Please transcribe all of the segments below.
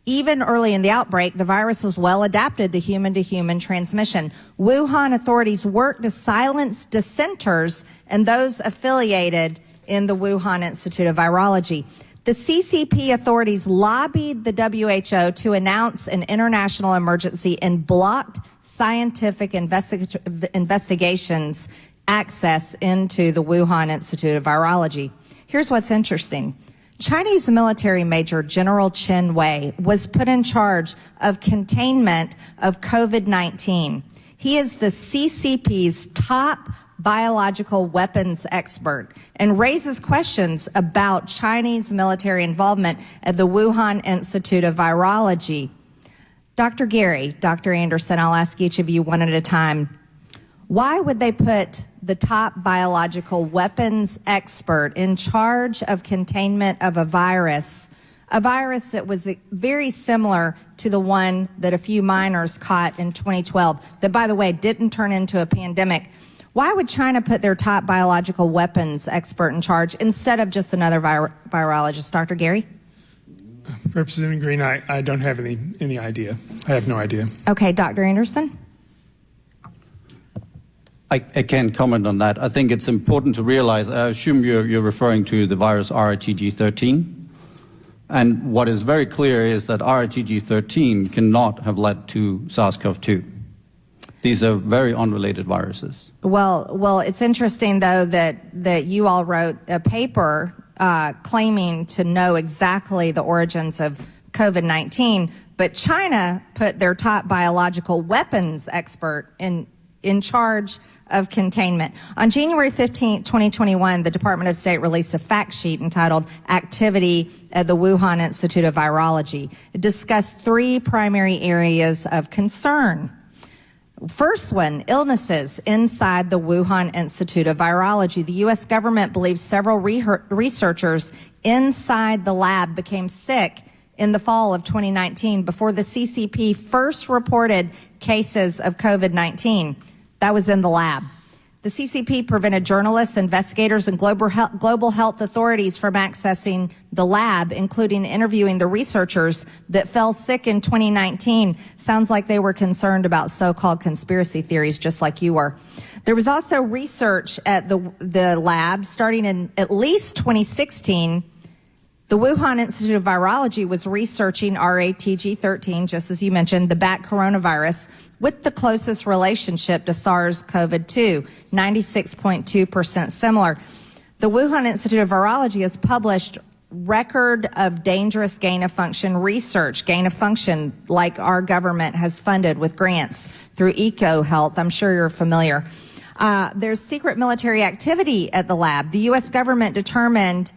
Even early in the outbreak, the virus was well adapted to human transmission. Wuhan authorities worked to silence dissenters and those affiliated in the Wuhan Institute of Virology. The CCP authorities lobbied the WHO to announce an international emergency and blocked scientific investigations access into the Wuhan Institute of Virology. Here's what's interesting. Chinese military major General Chen Wei was put in charge of containment of COVID-19. He is the CCP's top biological weapons expert and raises questions about Chinese military involvement at the Wuhan Institute of Virology. Dr. Gary, Dr. Anderson, I'll ask each of you one at a time. Why would they put the top biological weapons expert in charge of containment of a virus that was very similar to the one that a few miners caught in 2012, that, by the way, didn't turn into a pandemic? Why would China put their top biological weapons expert in charge instead of just another virologist? Dr. Gary? Representative Green, I don't have any idea. I have no idea. Okay, Dr. Anderson? I can comment on that. I think it's important to realize, I assume you're referring to the virus RATG13. And what is very clear is that RATG13 cannot have led to SARS-CoV-2. These are very unrelated viruses. Well, it's interesting, though, that you all wrote a paper claiming to know exactly the origins of COVID-19, but China put their top biological weapons expert in charge of containment. On January 15, 2021, the Department of State released a fact sheet entitled Activity at the Wuhan Institute of Virology. It discussed three primary areas of concern. First one, illnesses inside the Wuhan Institute of Virology. The U.S. government believes several researchers inside the lab became sick in the fall of 2019 before the CCP first reported cases of COVID-19. That was in the lab. The CCP prevented journalists, investigators, and global health authorities from accessing the lab, including interviewing the researchers that fell sick in 2019. Sounds like they were concerned about so-called conspiracy theories, just like you were. There was also research at the lab starting in at least 2016. The Wuhan Institute of Virology was researching RATG13, just as you mentioned, the bat coronavirus, with the closest relationship to SARS-CoV-2, 96.2% similar. The Wuhan Institute of Virology has published record of dangerous gain-of-function research, gain-of-function like our government has funded with grants through EcoHealth. I'm sure you're familiar. There's secret military activity at the lab. The U.S. government determined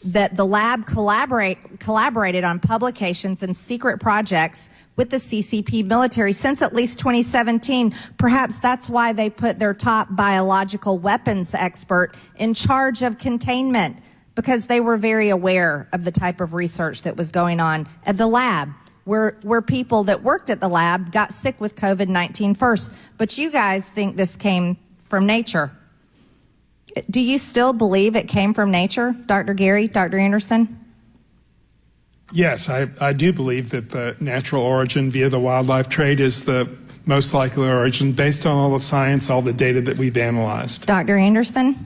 that the lab collaborated on publications and secret projects with the CCP military since at least 2017. Perhaps that's why they put their top biological weapons expert in charge of containment, because they were very aware of the type of research that was going on at the lab, where people that worked at the lab got sick with COVID-19 first. But you guys think this came from nature. Do you still believe it came from nature, Dr. Gary, Dr. Anderson? Yes, I do believe that the natural origin via the wildlife trade is the most likely origin based on all the science, all the data that we've analyzed. Dr. Anderson?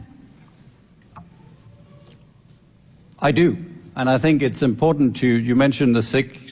I do. And I think it's important you mentioned the sick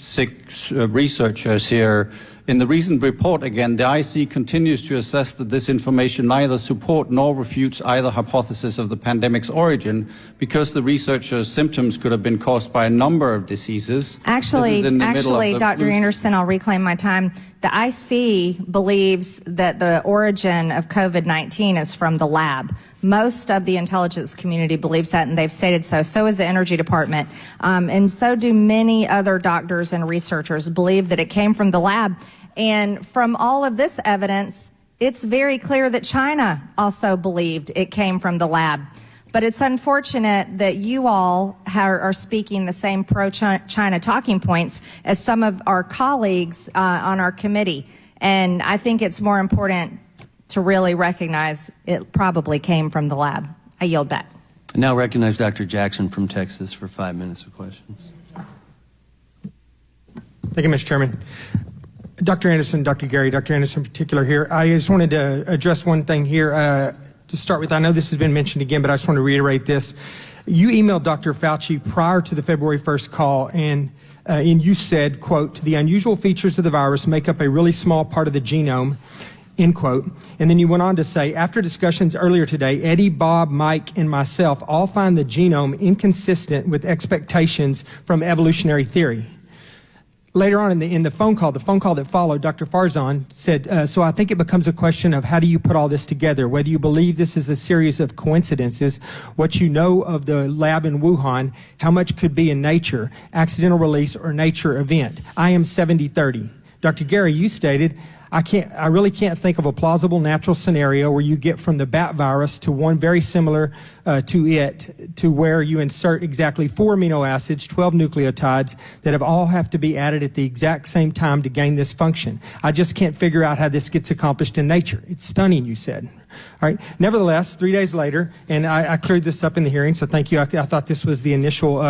researchers here. In the recent report, again, the IC continues to assess that this information neither support nor refutes either hypothesis of the pandemic's origin, because the researchers' symptoms could have been caused by a number of diseases. Actually, Dr. Anderson, I'll reclaim my time. The IC believes that the origin of COVID-19 is from the lab. Most of the intelligence community believes that, and they've stated so. So is the Energy Department. And so do many other doctors and researchers believe that it came from the lab. And from all of this evidence, it's very clear that China also believed it came from the lab. But it's unfortunate that you all are speaking the same pro-China talking points as some of our colleagues on our committee. And I think it's more important to really recognize it probably came from the lab. I yield back. I now recognize Dr. Jackson from Texas for 5 minutes of questions. Thank you, Mr. Chairman. Dr. Anderson, Dr. Gary, Dr. Anderson in particular here, I just wanted to address one thing here to start with. I know this has been mentioned again, but I just want to reiterate this. You emailed Dr. Fauci prior to the February 1st call, and you said, quote, the unusual features of the virus make up a really small part of the genome, end quote. And then you went on to say, after discussions earlier today, Eddie, Bob, Mike, and myself all find the genome inconsistent with expectations from evolutionary theory. Later on in the phone call that followed, Dr. Farzan said, so I think it becomes a question of how do you put all this together, whether you believe this is a series of coincidences, what you know of the lab in Wuhan, how much could be in nature, accidental release, or nature event. I am 70-30. Dr. Gary, you stated, I really can't think of a plausible natural scenario where you get from the bat virus to one very similar to it, to where you insert exactly 4 amino acids, 12 nucleotides that all have to be added at the exact same time to gain this function. I just can't figure out how this gets accomplished in nature. It's stunning, you said. All right. Nevertheless, 3 days later, and I cleared this up in the hearing, so thank you. I thought this was the initial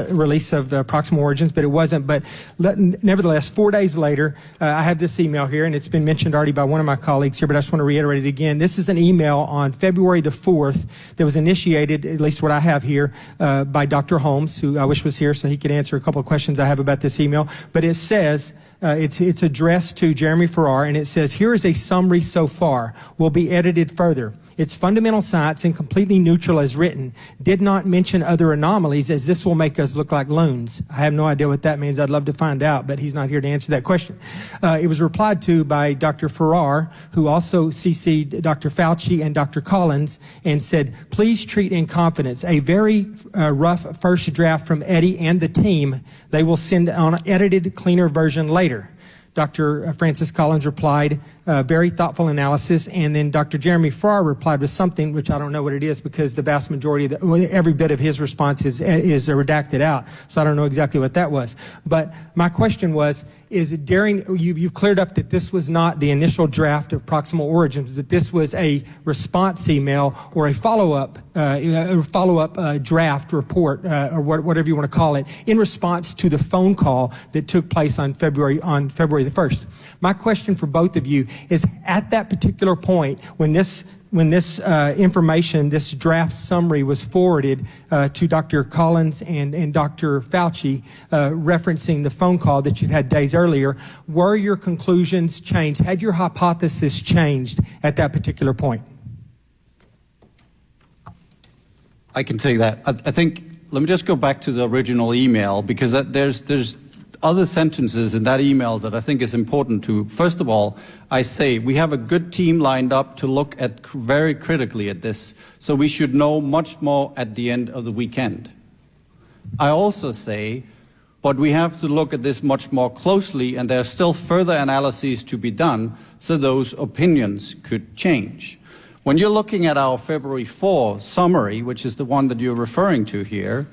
release of proximal origins, but it wasn't. But nevertheless, 4 days later, I have this email here, and it's been mentioned already by one of my colleagues here, but I just want to reiterate it again. This is an email on February the 4th that was initiated, at least what I have here, by Dr. Holmes, who I wish was here so he could answer a couple of questions I have about this email. But it says, it's addressed to Jeremy Farrar, and it says, here is a summary so far. Will be edited further. It's fundamental science and completely neutral as written. Did not mention other anomalies, as this will make us look like loons. I have no idea what that means. I'd love to find out, but he's not here to answer that question. It was replied to by Dr. Farrar, who also CC'd Dr. Fauci and Dr. Collins, and said, please treat in confidence a very rough first draft from Eddie and the team. They will send an edited, cleaner version later. Dr. Francis Collins replied, very thoughtful analysis, and then Dr. Jeremy Farrar replied with something, which I don't know what it is because the vast majority of every bit of his response is redacted out, so I don't know exactly what that was. But my question was, is during, you've cleared up that this was not the initial draft of proximal origins, that this was a response email or a follow-up draft report, or whatever you want to call it, in response to the phone call that took place on February the 1st. My question for both of you is, at that particular point, when this information, this draft summary was forwarded to Dr. Collins and Dr. Fauci, referencing the phone call that you'd had days earlier, were your conclusions changed? Had your hypothesis changed at that particular point? I can take that. I think, let me just go back to the original email, because there's other sentences in that email that I think is important to. First of all, I say we have a good team lined up to look at very critically at this, so we should know much more at the end of the weekend. I also say, but we have to look at this much more closely, and there are still further analyses to be done, so those opinions could change. When you're looking at our February 4 summary, which is the one that you're referring to here,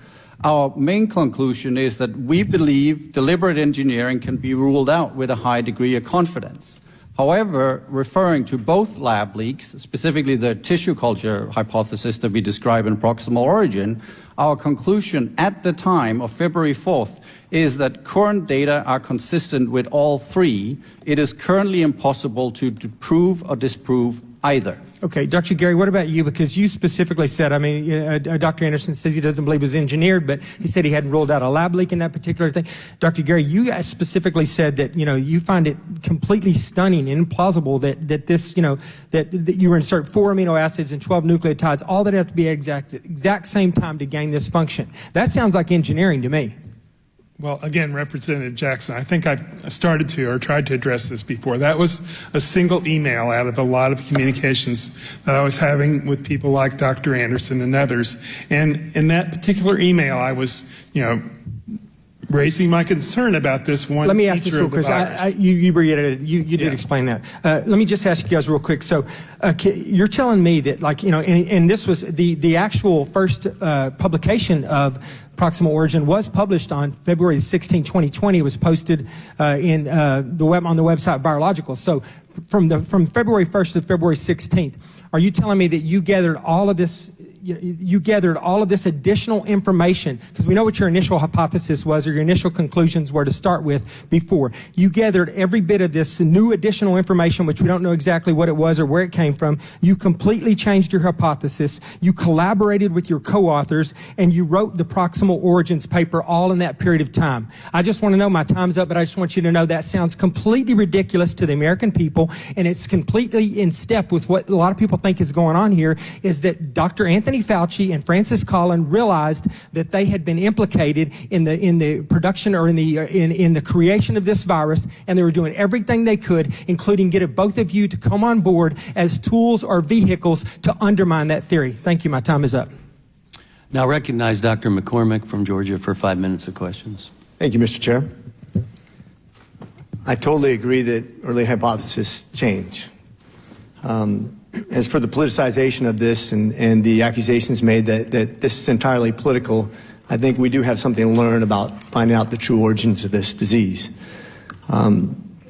our main conclusion is that we believe deliberate engineering can be ruled out with a high degree of confidence. However, referring to both lab leaks, specifically the tissue culture hypothesis that we describe in proximal origin, our conclusion at the time of February 4th is that current data are consistent with all three. It is currently impossible to prove or disprove either. Okay, Dr. Gary, what about you? Because you specifically said, Dr. Anderson says he doesn't believe it was engineered, but he said he hadn't ruled out a lab leak in that particular thing. Dr. Gary, you guys specifically said that, you find it completely stunning and implausible that this, that you insert 4 amino acids and 12 nucleotides, all that have to be exact same time to gain this function. That sounds like engineering to me. Well, again, Representative Jackson, I think I started to or tried to address this before. That was a single email out of a lot of communications that I was having with people like Dr. Anderson and others. And in that particular email, I was, raising my concern about this one. Let me ask this real quick. You reiterated, you did explain that. Let me just ask you guys real quick. So you're telling me that, and this was the actual first publication of proximal origin was published on February 16, 2020. It was posted on the website Virological. So from February 1st to February 16th, are you telling me that you gathered all of this you gathered all of this additional information, because we know what your initial hypothesis was or your initial conclusions were to start with before. You gathered every bit of this new additional information, which we don't know exactly what it was or where it came from. You completely changed your hypothesis. You collaborated with your co-authors, and you wrote the proximal origins paper all in that period of time. I just want to know, my time's up, but I just want you to know that sounds completely ridiculous to the American people, and it's completely in step with what a lot of people think is going on here, is that Dr. Anthony Fauci and Francis Collin realized that they had been implicated in the production or in the creation of this virus, and they were doing everything they could, including getting both of you to come on board as tools or vehicles to undermine that theory. Thank you. My time is up. Now recognize Dr. McCormick from Georgia for 5 minutes of questions. Thank you, Mr. Chair. I totally agree that early hypotheses change. As for the politicization of this and the accusations made that this is entirely political, I think we do have something to learn about finding out the true origins of this disease.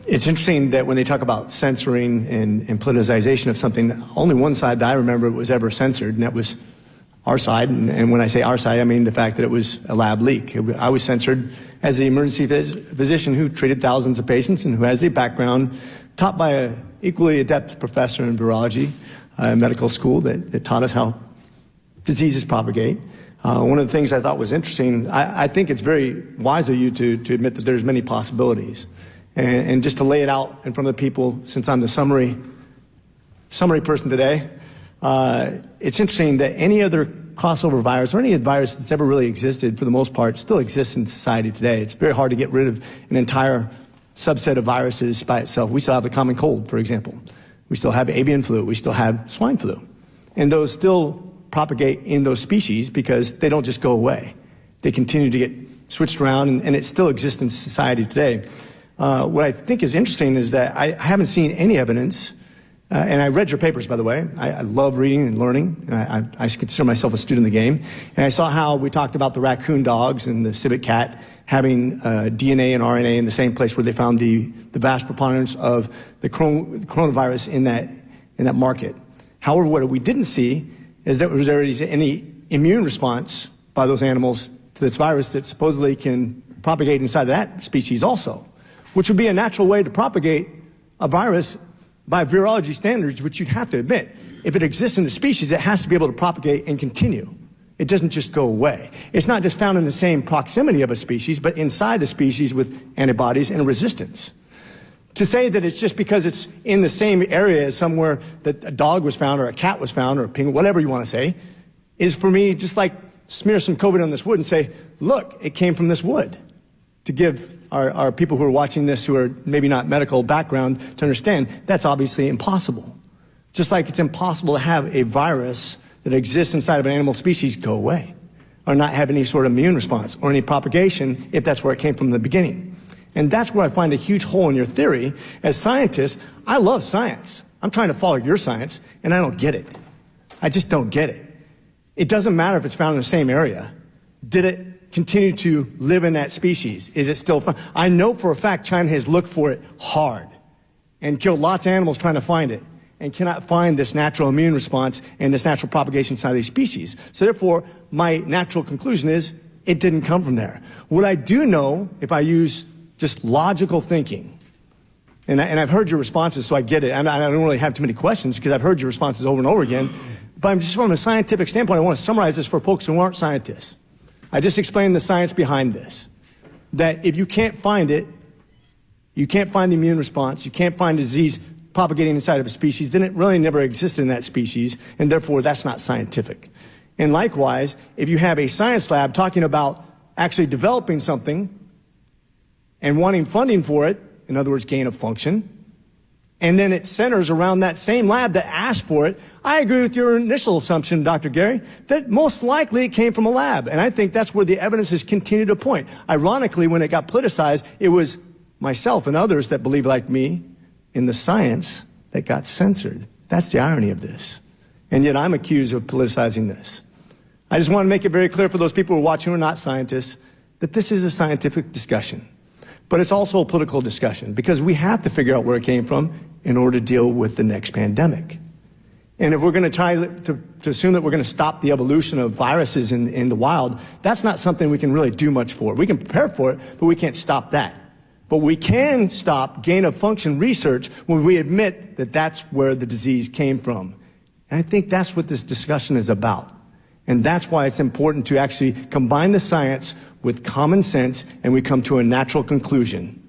It's interesting that when they talk about censoring and politicization of something, only one side that I remember was ever censored, and that was our side. And when I say our side, I mean the fact that it was a lab leak. I was censored as the emergency physician who treated thousands of patients and who has a background taught by an equally adept professor in virology, medical school that taught us how diseases propagate. One of the things I thought was interesting, I think it's very wise of you to admit that there's many possibilities. And just to lay it out in front of the people, since I'm the summary person today, it's interesting that any other crossover virus or any virus that's ever really existed, for the most part, still exists in society today. It's very hard to get rid of an entire subset of viruses by itself. We still have the common cold, for example. We still have avian flu. We still have swine flu. And those still propagate in those species because they don't just go away. They continue to get switched around, and it still exists in society today. What I think is interesting is that I haven't seen any evidence, and I read your papers, by the way. I love reading and learning, and I consider myself a student of the game. And I saw how we talked about the raccoon dogs and the civet cat having DNA and RNA in the same place where they found the vast preponderance of the coronavirus in that market. However, what we didn't see is that there was any immune response by those animals to this virus that supposedly can propagate inside of that species also, which would be a natural way to propagate a virus by virology standards, which you'd have to admit. If it exists in the species, it has to be able to propagate and continue. It doesn't just go away. It's not just found in the same proximity of a species, but inside the species with antibodies and resistance. To say that it's just because it's in the same area as somewhere that a dog was found or a cat was found or a penguin, whatever you want to say, is for me just like smear some COVID on this wood and say, look, it came from this wood. To give our people who are watching this who are maybe not medical background to understand that's obviously impossible. Just like it's impossible to have a virus that exists inside of an animal species go away or not have any sort of immune response or any propagation if that's where it came from in the beginning. And that's where I find a huge hole in your theory. As scientists, I love science. I'm trying to follow your science, and I don't get it. I just don't get it. It doesn't matter if it's found in the same area. Did it continue to live in that species? Is it still found? I know for a fact China has looked for it hard and killed lots of animals trying to find it and cannot find this natural immune response and this natural propagation inside of these species. So therefore, my natural conclusion is it didn't come from there. What I do know, if I use just logical thinking, and I've heard your responses, so I get it. I don't really have too many questions because I've heard your responses over and over again. But I'm just from a scientific standpoint, I want to summarize this for folks who aren't scientists. I just explained the science behind this. That if you can't find it, you can't find the immune response, you can't find disease propagating inside of a species, then it really never existed in that species, and therefore that's not scientific. And likewise, if you have a science lab talking about actually developing something and wanting funding for it, in other words, gain of function, and then it centers around that same lab that asked for it, I agree with your initial assumption, Dr. Gary, that most likely it came from a lab. And I think that's where the evidence has continued to point. Ironically, when it got politicized, it was myself and others that believe like me in the science that got censored. That's the irony of this. And yet I'm accused of politicizing this. I just want to make it very clear for those people who are watching who are not scientists that this is a scientific discussion. But it's also a political discussion because we have to figure out where it came from in order to deal with the next pandemic. And if we're going to try to assume that we're going to stop the evolution of viruses in the wild, that's not something we can really do much for. We can prepare for it, but we can't stop that. But we can stop gain-of-function research when we admit that that's where the disease came from. And I think that's what this discussion is about. And that's why it's important to actually combine the science with common sense, and we come to a natural conclusion.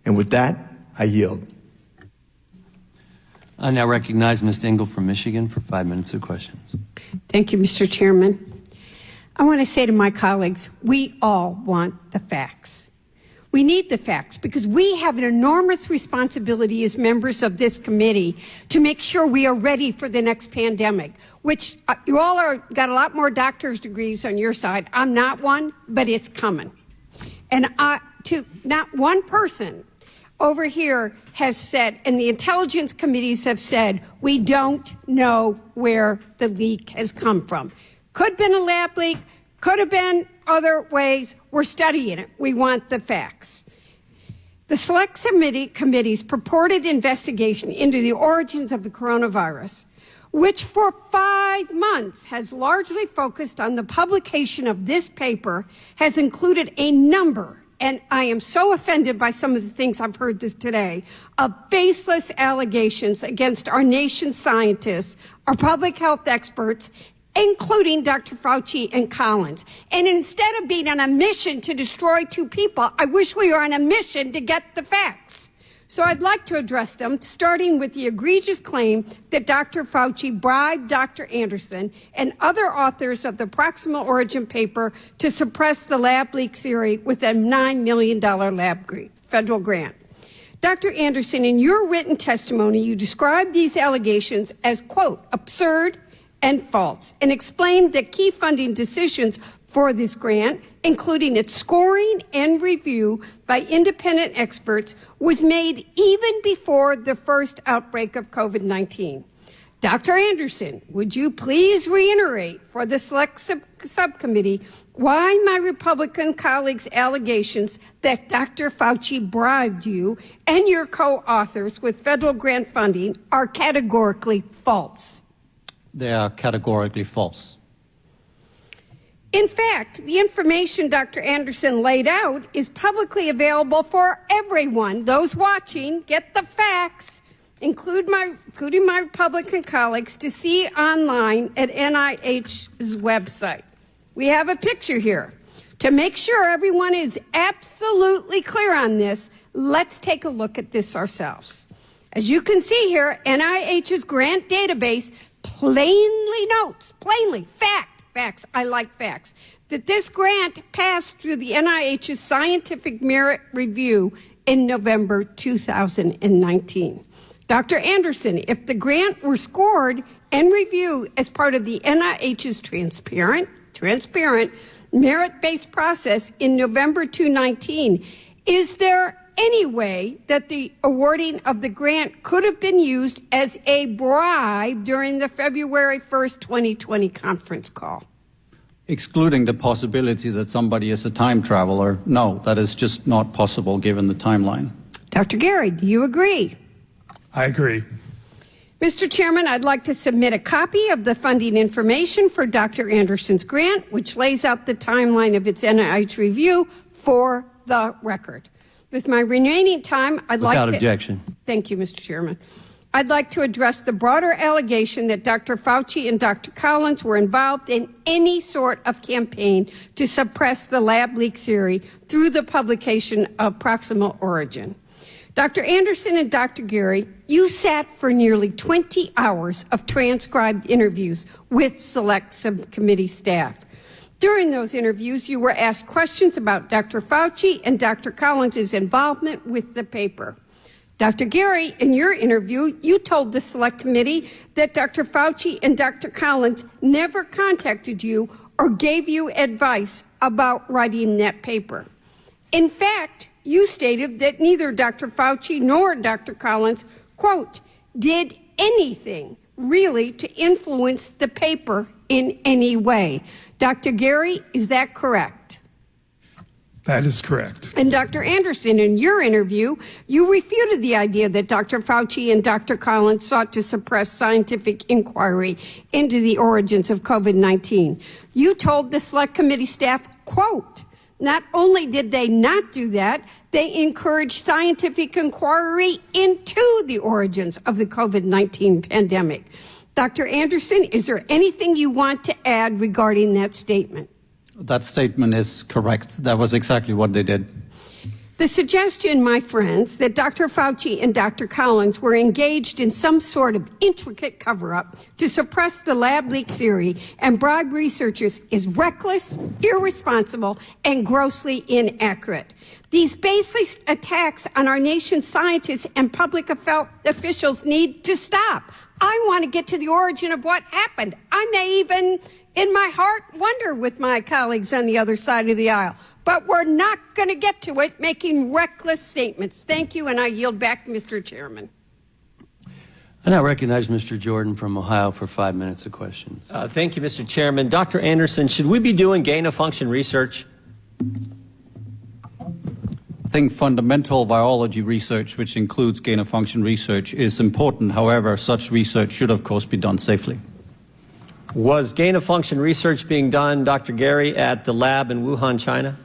And with that, I yield. I now recognize Ms. Dingell from Michigan for 5 minutes of questions. Thank you, Mr. Chairman. I want to say to my colleagues, we all want the facts. We need the facts because we have an enormous responsibility as members of this committee to make sure we are ready for the next pandemic, which you all got a lot more doctor's degrees on your side. I'm not one, but it's coming. And not one person over here has said, and the intelligence committees have said, we don't know where the leak has come from. Could have been a lab leak, could have been other ways. We're studying it. We want the facts. The Select Committee's purported investigation into the origins of the coronavirus, which for 5 months has largely focused on the publication of this paper, has included a number, and I am so offended by some of the things I've heard this today, of baseless allegations against our nation's scientists, our public health experts, including Dr. Fauci and Collins. And instead of being on a mission to destroy 2 people, I wish we were on a mission to get the facts. So I'd like to address them, starting with the egregious claim that Dr. Fauci bribed Dr. Anderson and other authors of the proximal origin paper to suppress the lab leak theory with a $9 million federal grant. Dr. Anderson, in your written testimony, you described these allegations as, quote, absurd and false, and explained that key funding decisions for this grant, including its scoring and review by independent experts, was made even before the first outbreak of COVID-19. Dr. Anderson, would you please reiterate for the Select Subcommittee why my Republican colleagues' allegations that Dr. Fauci bribed you and your co-authors with federal grant funding are categorically false? They are categorically false. In fact, the information Dr. Anderson laid out is publicly available for everyone. Those watching get the facts, including my Republican colleagues, to see online at NIH's website. We have a picture here. To make sure everyone is absolutely clear on this, let's take a look at this ourselves. As you can see here, NIH's grant database plainly notes, facts, I like facts, that this grant passed through the NIH's Scientific Merit Review in November 2019. Dr. Anderson, if the grant were scored and reviewed as part of the NIH's transparent merit-based process in November 2019, is there any way that the awarding of the grant could have been used as a bribe during the February 1st, 2020 conference call? Excluding the possibility that somebody is a time traveler, no, that is just not possible given the timeline. Dr. Gary, do you agree? I agree. Mr. Chairman, I'd like to submit a copy of the funding information for Dr. Anderson's grant, which lays out the timeline of its NIH review for the record. With my remaining time, Without objection. Thank you, Mr. Chairman. I'd like to address the broader allegation that Dr. Fauci and Dr. Collins were involved in any sort of campaign to suppress the lab leak theory through the publication of Proximal Origin. Dr. Anderson and Dr. Gary, you sat for nearly 20 hours of transcribed interviews with Select Subcommittee staff. During those interviews, you were asked questions about Dr. Fauci and Dr. Collins' involvement with the paper. Dr. Gary, in your interview, you told the Select Committee that Dr. Fauci and Dr. Collins never contacted you or gave you advice about writing that paper. In fact, you stated that neither Dr. Fauci nor Dr. Collins, quote, did anything really to influence the paper in any way. Dr. Gary, is that correct? That is correct. And Dr. Anderson, in your interview, you refuted the idea that Dr. Fauci and Dr. Collins sought to suppress scientific inquiry into the origins of COVID-19. You told the Select Committee staff, quote, not only did they not do that, they encouraged scientific inquiry into the origins of the COVID-19 pandemic. Dr. Anderson, is there anything you want to add regarding that statement? That statement is correct. That was exactly what they did. The suggestion, my friends, that Dr. Fauci and Dr. Collins were engaged in some sort of intricate cover-up to suppress the lab leak theory and bribe researchers is reckless, irresponsible, and grossly inaccurate. These baseless attacks on our nation's scientists and public officials need to stop. I want to get to the origin of what happened. I may even, in my heart, wonder with my colleagues on the other side of the aisle. But we're not going to get to it making reckless statements. Thank you, and I yield back, Mr. Chairman. I now recognize Mr. Jordan from Ohio for 5 minutes of questions. Thank you, Mr. Chairman. Dr. Anderson, should we be doing gain-of-function research? I think fundamental biology research, which includes gain-of-function research, is important. However, such research should, of course, be done safely. Was gain-of-function research being done, Dr. Gary, at the lab in Wuhan, China?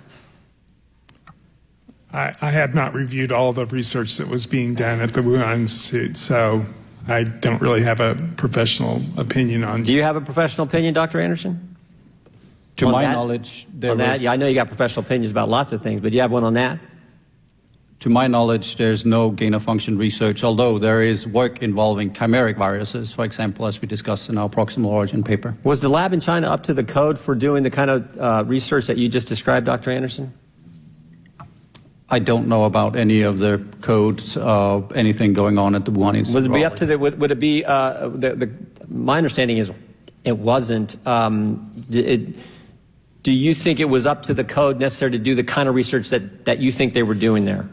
I have not reviewed all the research that was being done at the Wuhan Institute, so I don't really have a professional opinion on. Do you have a professional opinion, Dr. Anderson? To On my that? knowledge, there On that? was, Yeah, I know you got professional opinions about lots of things, but do you have one on that? to my knowledge, there's no gain-of-function research, although there is work involving chimeric viruses, for example, as we discussed in our proximal origin paper. Was the lab in China up to the code for doing the kind of research that you just described, Dr. Anderson? I don't know about any of the codes, anything going on at the Wuhan Institute. Would it be up to the? Would it be? My understanding is it wasn't. Do you think it was up to the code necessary to do the kind of research that you think they were doing there?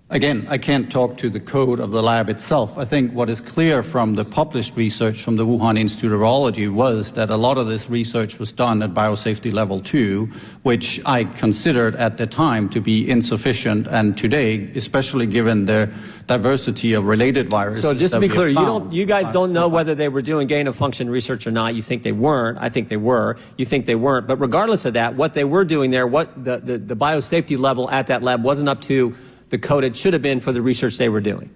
Again, I can't talk to the code of the lab itself. I think what is clear from the published research from the Wuhan Institute of Virology was that a lot of this research was done at biosafety level 2, which I considered at the time to be insufficient, and today, especially given the diversity of related viruses. So just to be clear, you guys don't know whether whether they were doing gain-of-function research or not. You think they weren't. I think they were. You think they weren't. But regardless of that, what they were doing there, what the biosafety level at that lab wasn't up to the code it should have been for the research they were doing.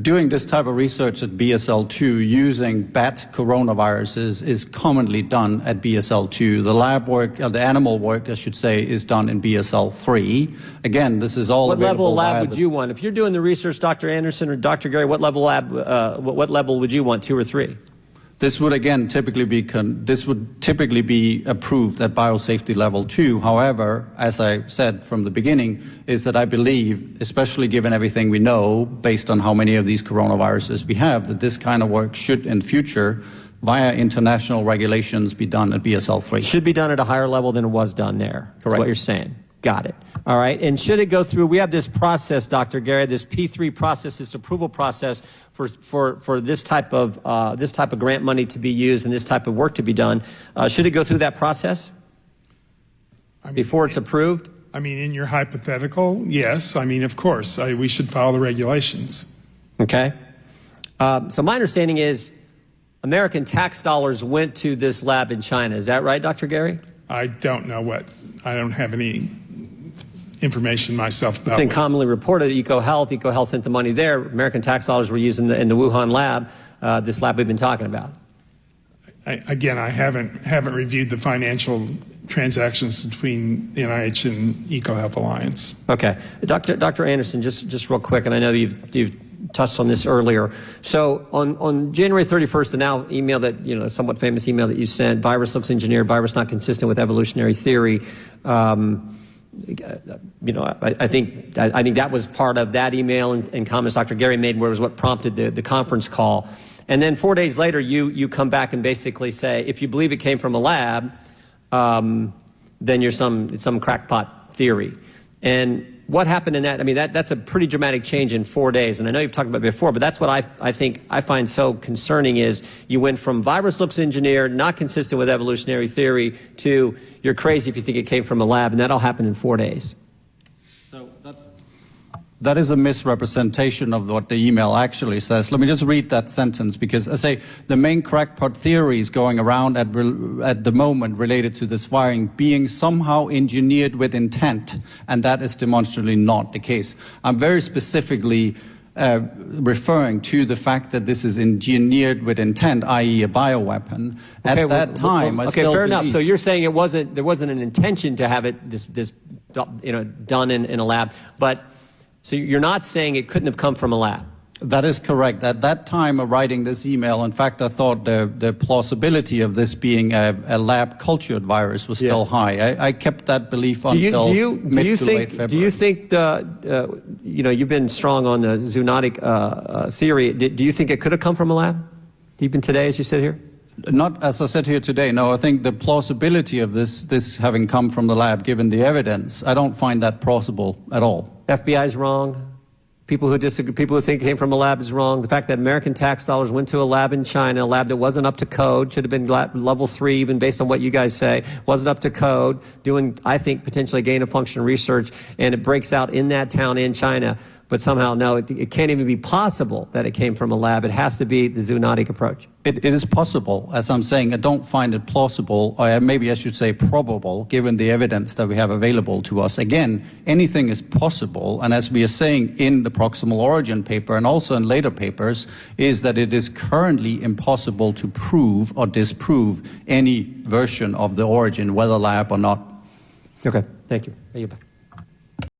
Doing this type of research at BSL-2 using bat coronaviruses is commonly done at BSL-2. The lab work, the animal work, I should say, is done in BSL-3. Again, this is all What available. level lab would you want? If you're doing the research, Dr. Anderson or Dr. Gary, what level lab? What level would you want, 2 or 3? This would again typically be approved at biosafety level 2. However, as I said from the beginning, is that I believe, especially given everything we know based on how many of these coronaviruses we have, that this kind of work should in future, via international regulations, be done at BSL-3. Should be done at a higher level than it was done there. That's Correct. what you're saying. Got it. All right. And should it go through? We have this process, Dr. Gary, this P3 process, this approval process for this type of grant money to be used and this type of work to be done. Should it go through that process before it's approved? I mean, in your hypothetical, yes. I mean, of course, we should follow the regulations. Okay. So my understanding is American tax dollars went to this lab in China. Is that right, Dr. Gary? I don't know I don't have any information myself about. It's been commonly reported. EcoHealth sent the money there. American tax dollars were used in the Wuhan lab, this lab we've been talking about. I haven't reviewed the financial transactions between the NIH and EcoHealth Alliance. Okay, Dr. Anderson, just real quick, and I know you've touched on this earlier. So on January 31st, the now email that somewhat famous email that you sent, virus looks engineered, virus not consistent with evolutionary theory. I think that was part of that email and comments Dr. Gary made, where it was what prompted the conference call. And then 4 days later, you come back and basically say, if you believe it came from a lab, then it's some crackpot theory. And what happened in that? I mean, that's a pretty dramatic change in 4 days. And I know you've talked about it before, but that's what I think I find so concerning is you went from virus looks engineered, not consistent with evolutionary theory, to you're crazy if you think it came from a lab, and that all happened in 4 days. So that is a misrepresentation of what the email actually says. Let me just read that sentence, because I say the main crackpot theories going around at the moment related to this firing being somehow engineered with intent, and that is demonstrably not the case. I'm very specifically referring to the fact that this is engineered with intent, i.e. a bioweapon. Okay, at that time, I still fair enough. believe- So you're saying there wasn't an intention to have it done in a lab, but so you're not saying it couldn't have come from a lab. That is correct. At that time of writing this email, in fact, I thought the plausibility of this being a lab-cultured virus was still high. I kept that belief until mid to late February. Do you think you've been strong on the zoonotic theory. Do you think it could have come from a lab, even today as you sit here? Not as I said here today, no. I think the plausibility of this having come from the lab, given the evidence, I don't find that plausible at all. FBI is wrong. People who disagree, people who think it came from a lab is wrong. The fact that American tax dollars went to a lab in China, a lab that wasn't up to code, should have been level 3, even based on what you guys say, wasn't up to code, doing, I think, potentially gain-of-function research, and it breaks out in that town in China. But somehow, no, it can't even be possible that it came from a lab. It has to be the zoonotic approach. It is possible. As I'm saying, I don't find it plausible, or maybe I should say probable, given the evidence that we have available to us. Again, anything is possible, and as we are saying in the proximal origin paper and also in later papers, is that it is currently impossible to prove or disprove any version of the origin, whether lab or not. Okay, thank you. Are you back?